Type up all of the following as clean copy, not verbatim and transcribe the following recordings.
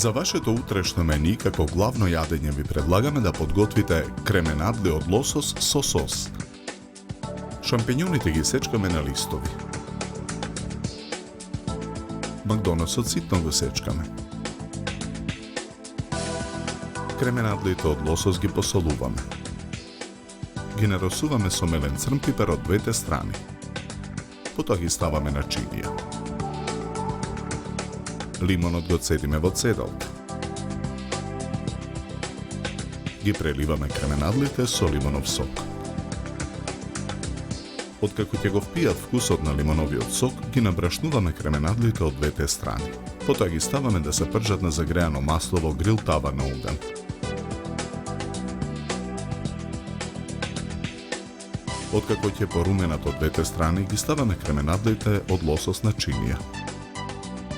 За вашето утрешно мени како главно јадење ви предлагаме да подготвите кременадли од лосос со сос. Шампиньоните ги сечкаме на листови. Макдоносот ситно го сечкаме. Кременадлите од лосос ги посолуваме. Ги наросуваме со мелен црн пипер од двете страни. Потоа ги ставаме на чинија. Лимонот го цедиме во цедалка. Ги преливаме кременадлите со лимонов сок. Откако ќе го впијат вкусот на лимоновиот сок, ги набрашнуваме кременадлите од двете страни. Потоа ги ставаме да се пржат на загреано масло во грил тава на уган. Откако ќе поруменат од двете страни, ги ставаме кременадлите од лосос на чинија.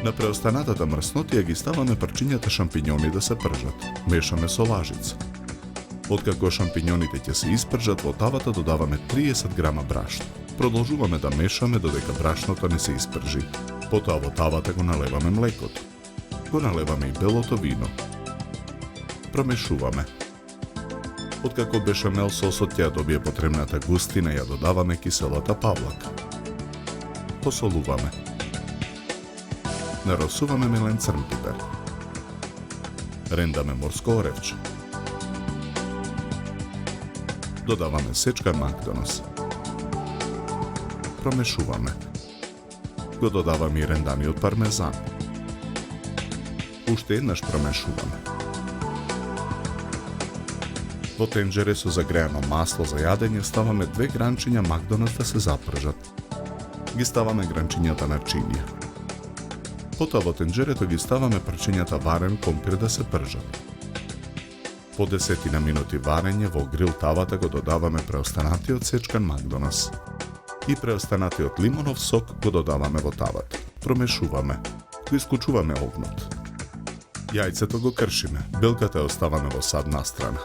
На преостанатата мрснотија ги ставаме парчињата шампиньони да се пржат. Мешаме со лажица. Откако шампиньоните ќе се испржат, во тавата додаваме 30 грама брашно. Продолжуваме да мешаме додека брашното не се испржи. Потоа во тавата го налеваме млекото. Го налеваме и белото вино. Промешуваме. Откако бешамел сосот ќе добие потребната густина, ја додаваме киселата павлака. Посолуваме. Наросуваме мелен црн пипер. Рендаме морско оревче. Додаваме сечкан макдонос. Промешуваме. Го додаваме и ренданиот пармезан. Уште еднаш промешуваме. Во тенџере со загреано масло за јадење ставаме 2 гранчиња макдонос да се запржат. Ги ставаме гранчињата на чинија. Потоа во тенџерето ги ставаме парчињата варен компир да се пржат. По 10 минути варење во грил тавата го додаваме преостанатиот сечкан макдонос. И преостанатиот лимонов сок го додаваме во тавата. Промешуваме. Го исклучуваме огнот. Јајцето го кршиме, белката ја оставаме во садна страна.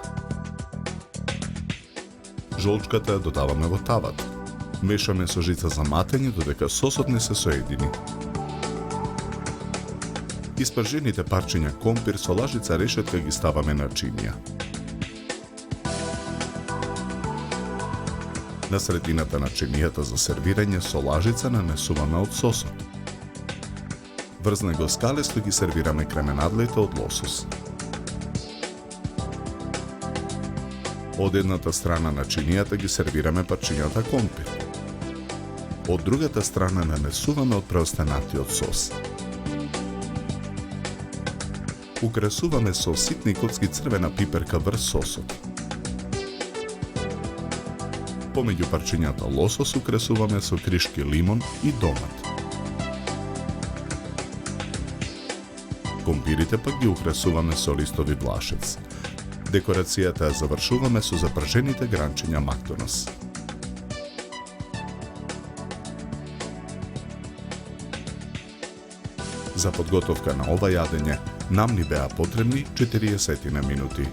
Жолчката ја додаваме во тавата. Мешаме со жица за матење додека сосот не се соедини. Испржените парчиња компир со лажица решетка ги ставаме на чинија. На средината на чинијата за сервирање со лажица нанесуваме од сосот. Врз него скалесто ги сервираме кременадлите од лосос. Од едната страна на чинијата ги сервираме парчињата компир. Од другата страна нанесуваме од преостанатиот сос. Украсуваме со ситни коцки црвена пиперка врз сосот. Помеѓу парчињата лосос украсуваме со кришки лимон и домат. Компирите пак ги украсуваме со листови блашец. Декорацијата ја завршуваме со запржените гранчиња макдонос. За подготовка на ова јадење нам ни беа потребни 40 минути.